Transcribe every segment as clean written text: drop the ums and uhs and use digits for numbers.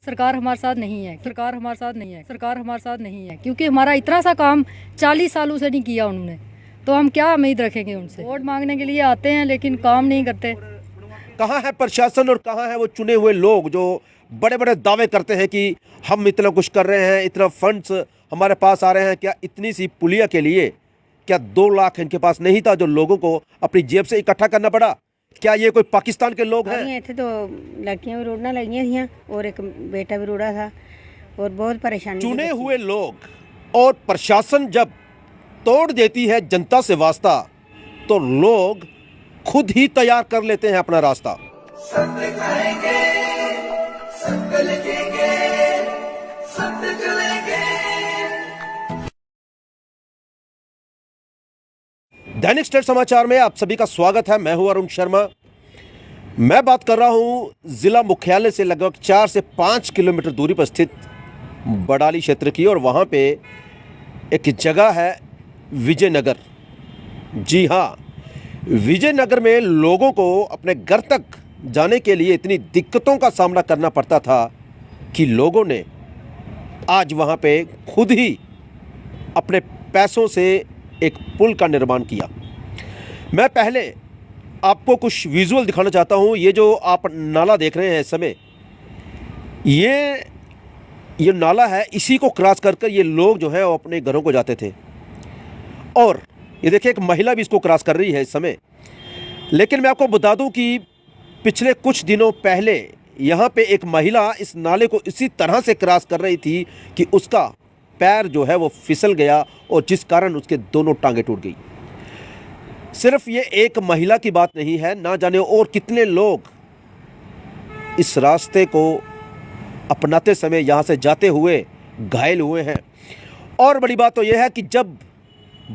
सरकार हमारे साथ नहीं है, सरकार हमारे साथ नहीं है, सरकार हमारे साथ नहीं है, क्योंकि हमारा इतना सा काम 40 सालों से नहीं किया उन्होंने, तो हम क्या उम्मीद रखेंगे उनसे। वोट मांगने के लिए आते हैं लेकिन काम नहीं करते। कहाँ है प्रशासन और कहाँ है वो चुने हुए लोग जो बड़े बड़े दावे करते हैं कि हम इतना कुछ कर रहे हैं, इतना फंड्स हमारे पास आ रहे हैं। क्या इतनी सी पुलिया के लिए क्या 2 लाख इनके पास नहीं था जो लोगों को अपनी जेब से इकट्ठा करना पड़ा? क्या ये कोई पाकिस्तान के लोग हैं? थे तो लड़कियां भी रोड़ना लगी थी और एक बेटा भी रोड़ा था और बहुत परेशानी। चुने हुए लोग और प्रशासन जब तोड़ देती है जनता से वास्ता तो लोग खुद ही तैयार कर लेते हैं अपना रास्ता। सत्य कहेंगे, सत्य लिखेंगे, सत्य चलेंगे। दैनिक स्टेट समाचार में आप सभी का स्वागत है। मैं हूं अरुण शर्मा। मैं बात कर रहा हूं जिला मुख्यालय से लगभग 4 से 5 किलोमीटर दूरी पर स्थित बड़ाली क्षेत्र की, और वहां पे एक जगह है विजयनगर। जी हाँ, विजयनगर में लोगों को अपने घर तक जाने के लिए इतनी दिक्कतों का सामना करना पड़ता था कि लोगों ने आज वहां पे खुद ही अपने पैसों से एक पुल का निर्माण किया। मैं पहले आपको कुछ विजुअल दिखाना चाहता हूं। ये जो आप नाला देख रहे हैं इस समय, ये नाला है, इसी को क्रॉस कर ये लोग जो है वो अपने घरों को जाते थे। और ये देखिए एक महिला भी इसको क्रॉस कर रही है इस समय। लेकिन मैं आपको बता दूं कि पिछले कुछ दिनों पहले यहाँ पे एक महिला इस नाले को इसी तरह से क्रॉस कर रही थी कि उसका पैर जो है वो फिसल गया और जिस कारण उसके दोनों टांगें टूट गई। सिर्फ ये एक महिला की बात नहीं है, ना जाने और कितने लोग इस रास्ते को अपनाते समय यहाँ से जाते हुए घायल हुए हैं। और बड़ी बात तो यह है कि जब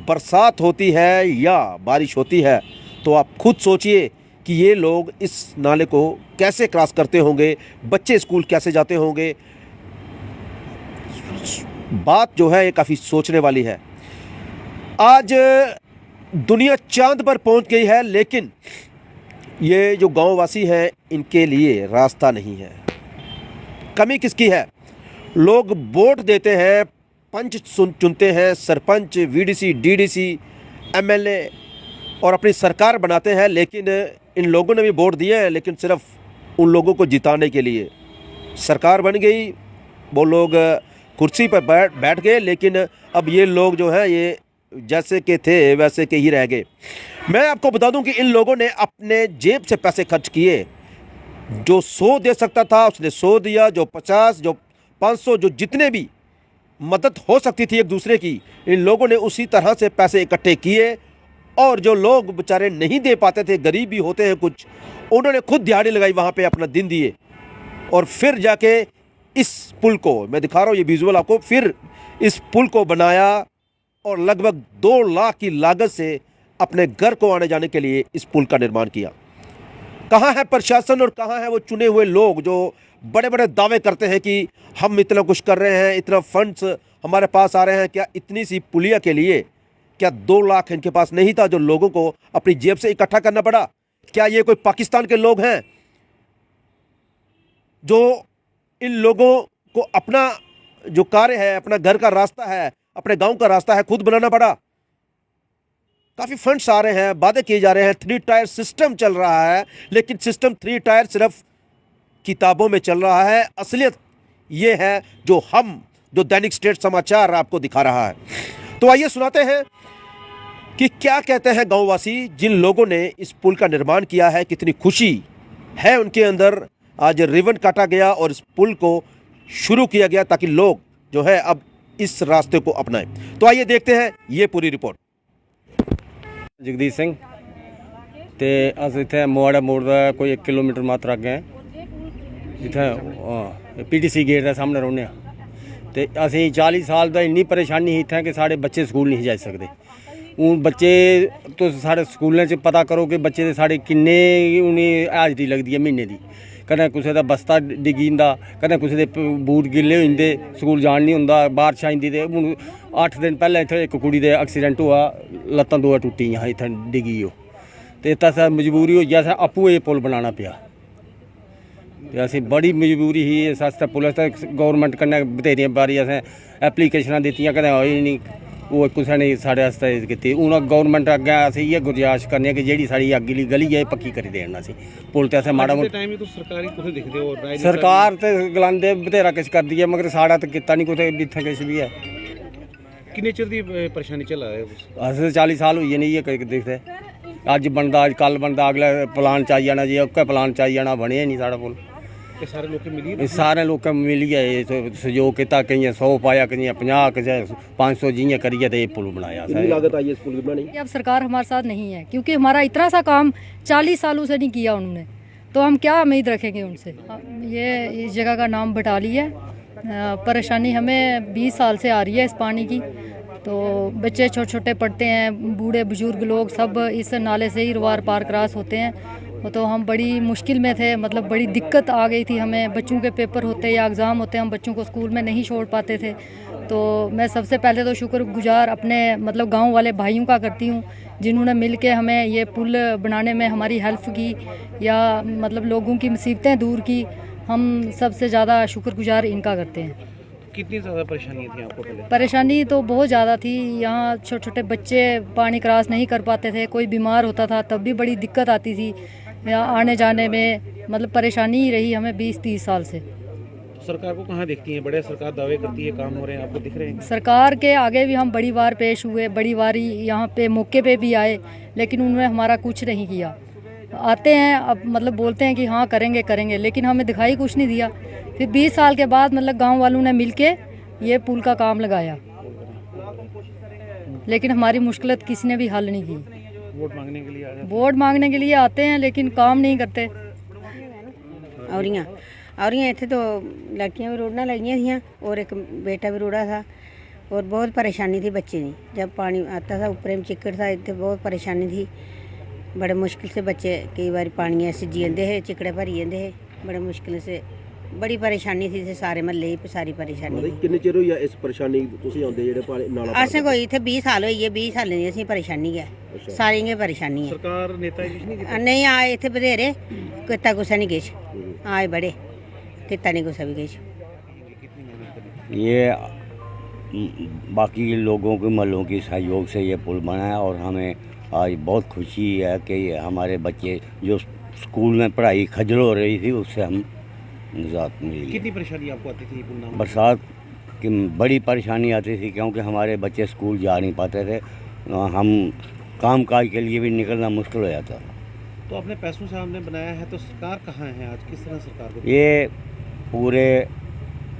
बरसात होती है या बारिश होती है तो आप खुद सोचिए कि ये लोग इस नाले को कैसे क्रॉस करते होंगे, बच्चे स्कूल कैसे जाते होंगे। बात जो है ये काफ़ी सोचने वाली है। आज दुनिया चांद पर पहुंच गई है, लेकिन ये जो गांववासी हैं इनके लिए रास्ता नहीं है। कमी किसकी है? लोग वोट देते हैं, पंच चुनते हैं, सरपंच, वीडीसी, डीडीसी, एमएलए और अपनी सरकार बनाते हैं। लेकिन इन लोगों ने भी वोट दिए हैं, लेकिन सिर्फ उन लोगों को जिताने के लिए। सरकार बन गई, वो लोग कुर्सी पर बैठ गए, लेकिन अब ये लोग जो हैं ये जैसे के थे वैसे के ही रह गए। मैं आपको बता दूं कि इन लोगों ने अपने जेब से पैसे खर्च किए। जो 100 दे सकता था उसने 100 दिया, जो 50, जो 500, जो जितने भी मदद हो सकती थी एक दूसरे की, इन लोगों ने उसी तरह से पैसे इकट्ठे किए। और जो लोग बेचारे नहीं दे पाते थे, गरीब भी होते हैं कुछ, उन्होंने खुद दिहाड़ी लगाई, वहाँ पे अपना दिन दिए और फिर जाके इस पुल को, मैं दिखा रहा हूँ ये विजुअल आपको, फिर इस पुल को बनाया और लगभग 2 लाख की लागत से अपने घर को आने जाने के लिए इस पुल का निर्माण किया। कहाँ है प्रशासन और कहाँ है वो चुने हुए लोग जो बड़े बड़े दावे करते हैं कि हम इतना कुछ कर रहे हैं, इतना फंड्स हमारे पास आ रहे हैं। क्या इतनी सी पुलिया के लिए क्या 2 लाख इनके पास नहीं था जो लोगों को अपनी जेब से इकट्ठा करना पड़ा? क्या ये कोई पाकिस्तान के लोग हैं जो इन लोगों को अपना जो कार्य है, अपना घर का रास्ता है, अपने गांव का रास्ता है, खुद बनाना पड़ा? काफ़ी फंड्स आ रहे हैं, वादे किए जा रहे हैं, 3 टायर सिस्टम चल रहा है, लेकिन सिस्टम 3 टायर सिर्फ किताबों में चल रहा है। असलियत ये है जो दैनिक स्टेट समाचार आपको दिखा रहा है। तो आइए सुनाते हैं कि क्या कहते हैं गांववासी, जिन लोगों ने इस पुल का निर्माण किया है, कितनी खुशी है उनके अंदर। आज रिबन काटा गया और इस पुल को शुरू किया गया ताकि लोग जो है अब इस रास्ते को अपनाएं। तो आइए देखते हैं ये पूरी रिपोर्ट। जगदीश सिंह ते अस इत्थै मोआड़ा मोड़ दा कोई 1 किलोमीटर मात्र अग्गे इत्थै पीटीसी गेट दे सामने रौह्ने आं ते असें 40 साल दा इन्नी परेशानी ही इत्थै कि साढ़े बच्चे स्कूल नहीं जाई सकदे। हूँ बच्चे तुस साढ़े स्कूलें च पता करो कि बच्चे दे साढ़े किन्ने उ'नें हाजरी लगदी है म्हीने दी। कदें कुसै दा बस्ता डिग्गी जंदा, कदें कुसै दे बूट गिल्ले होई जंदे, स्कूल जान नहीं होंदा, बारिश आई जंदी। ते हून 8 दिन पैह्लें इत्थै इक कुड़ी दे एक्सीडेंट होआ, लत्तां 2 टुट्टियां हियां इत्थै डिग्गी ओह्। ते इत्थै असें मजबूरी होई असें आपूं एह् पुल बनाना पेआ। ਤੇ ਅਸੀਂ ਬੜੀ ਮਜਬੂਰੀ ਹੀ ਇਸ ਵਾਸਤੇ ਪੁਲਿਸ ਤੇ ਗਵਰਨਮੈਂਟ ਕੰਨੇ ਬਥੇਰੀਆਂ ਵਾਰੀ ਅਸੀਂ ਐਪਲੀਕੇਸ਼ਨਾਂ ਦਿੱਤੀਆਂ ਕਦੇ ਹੋਈ ਨਹੀਂ ਉਹ ਕਿਸੇ ਨੇ ਸਾਡੇ ਵਾਸਤੇ ਕੀਤੀ ਹੁਣ ਗਵਰਨਮੈਂਟ ਅੱਗੇ ਅਸੀਂ ਇਹ ਗੁਜ਼ਾਰਿਸ਼ ਕਰਨੀ ਹੈ ਕਿ ਜਿਹੜੀ ਸਾਡੀ ਅਗਲੀ ਗਲੀ ਹੈ ਇਹ ਪੱਕੀ ਕਰੀ ਦੇਣ ਅਸੀਂ ਪੁਲ ਤੇ ਅਸੀਂ ਮਾੜਾ ਮੋਟਾ ਟਾਈਮ ਹੀ ਤੁਸੀਂ ਸਰਕਾਰੀ ਤੁਸੀਂ ਦਿਖਦੇ ਹੋ ਰਾਜ ਸਰਕਾਰ ਤੇ ਗਲਾਂਦੇ ਬਥੇਰਾ ਕੁਛ ਕਰਦੀ ਹੈ ਮਗਰ ਸਾਡਾ ਤਾਂ ਕੀਤਾ ਨਹੀਂ ਕੋਈ ਜਿੱਥੇ ਕੁਛ ਵੀ ਹੈ ਕਿੰਨੇ ਚਿਰ ਦੀ ਪਰੇਸ਼ਾਨੀ ਚੱਲ ਰਹੀ ਹੈ ਅਸੀਂ 40 ਸਾਲ ਹੋਈ ਨਹੀਂ ਇਹ ਦੇਖਦੇ ਅੱਜ ਬਣਦਾ ਅੱਜ ਕੱਲ ਬਣਦਾ ਅਗਲੇ ਪਲਾਨ ਚ ਆ ਜਾਣਾ ਜੀ ਉੱਕੇ ਪਲਾਨ ਚ ਆ ਜਾਣਾ ਬਣਿਆ ਨਹੀਂ ਸਾਡਾ ਪੁਲ ਇਹ ਸਾਰੇ ਲੋਕ ਮਿਲੀ ਇਹ ਸਾਰੇ ਲੋਕਾਂ ਮਿਲ ਗਏ ਸਹਿਯੋਗ ਕੀਤਾ ਕਈਆਂ 100 ਪਾਇਆ ਕਈਆਂ 50 ਕਈਆਂ 500 जियां करिए तो ये पुल बनाया कितनी लागत आई है इस पुल की बनाने की? अब सरकार हमारे साथ नहीं है क्योंकि हमारा इतना सा काम 40 सालों से नहीं किया उन्होंने, तो हम क्या उम्मीद रखेंगे उनसे। ये इस जगह का नाम बटाली है। परेशानी हमें 20 साल से आ रही है इस पानी की, तो बच्चे छोटे छोटे पढ़ते हैं, बूढ़े बुजुर्ग लोग सब इस नाले से ही रुआर पार क्रॉस होते हैं। तो हम बड़ी मुश्किल में थे, मतलब बड़ी दिक्कत आ गई थी हमें। बच्चों के पेपर होते या एग्ज़ाम होते, हम बच्चों को स्कूल में नहीं छोड़ पाते थे। तो मैं सबसे पहले तो शुक्रगुजार अपने मतलब गांव वाले भाइयों का करती हूँ जिन्होंने मिल के हमें ये पुल बनाने में हमारी हेल्प की या मतलब लोगों की मुसीबतें दूर की। हम सबसे ज़्यादा शुक्रगुजार इनका करते हैं। कितनी ज़्यादा परेशानियाँ थी आपको पहले? परेशानी तो बहुत ज़्यादा थी। यहाँ छोटे छोटे बच्चे पानी क्रॉस नहीं कर पाते थे, कोई बीमार होता था तब भी बड़ी दिक्कत आती थी। यहाँ आने जाने में मतलब परेशानी ही रही हमें 20-30 साल से। सरकार को कहाँ देखती हैं? बड़े सरकार दावे करती है, काम हो रहे हैं, आपको दिख रहे हैं? सरकार के आगे भी हम बड़ी बार पेश हुए, बड़ी बारी यहाँ पे मौके पे भी आए, लेकिन उन्होंने हमारा कुछ नहीं किया। आते हैं अब मतलब बोलते हैं कि हाँ करेंगे करेंगे, लेकिन हमें दिखाई कुछ नहीं दिया। फिर 20 साल के बाद मतलब गांव वालों ने मिलके ये पुल का काम लगाया, लेकिन हमारी मुश्किल किसी ने भी हल नहीं की। वोट मांगने के लिए आ जाते वोट मांगने के लिए आते हैं लेकिन काम नहीं करते। और इतने तो लड़कियां भी रोड़ना लगियां थी और एक बेटा भी रोड़ा था और बहुत परेशानी थी बच्चे की। जब पानी आता था ऊपर में चिक्कड़ था, इतने बहुत परेशानी थी। बड़े मुश्किल से बच्चे कई बार पानी ऐसे जींदे है, चिकड़े भरी जाते है, बड़े मुश्किल से बड़ी परेशानी थी। सारे महल्ले ही सारी परेशानी थी। किन्ने चिर होई इस परेशानी तुसी आंदे जेड़े पानी नाला असें कोई इत्थे 20 साल होई है, 20 साल नहीं असें परेशानी है, सारी गै परेशानी है। सरकार नेता कुछ नहीं किया? नहीं आए इत्थे बथेरे, किता कुछ नहीं किश आए बड़े किता नहीं कुछ भी किश। ये बाकी लोगों के महलों के सहयोग से ये पुल बना है और हमें आज बहुत खुशी है कि हमारे बच्चे जो स्कूल में पढ़ाई खजल हो रही थी उससे हम निजात मिली। कितनी परेशानी आपको आती थी पुल नाम? बरसात की बड़ी परेशानी आती थी क्योंकि हमारे बच्चे स्कूल जा नहीं पाते थे, हम काम काज के लिए भी निकलना मुश्किल हो जाता। तो अपने पैसों से आपने बनाया है, तो सरकार कहाँ है आज? किस तरह सरकार को? ये पूरे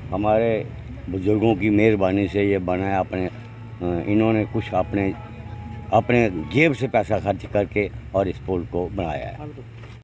हमारे बुजुर्गों की मेहरबानी से ये बना है। अपने इन्होंने कुछ अपने जेब से पैसा खर्च करके और इस पुल को बनाया है।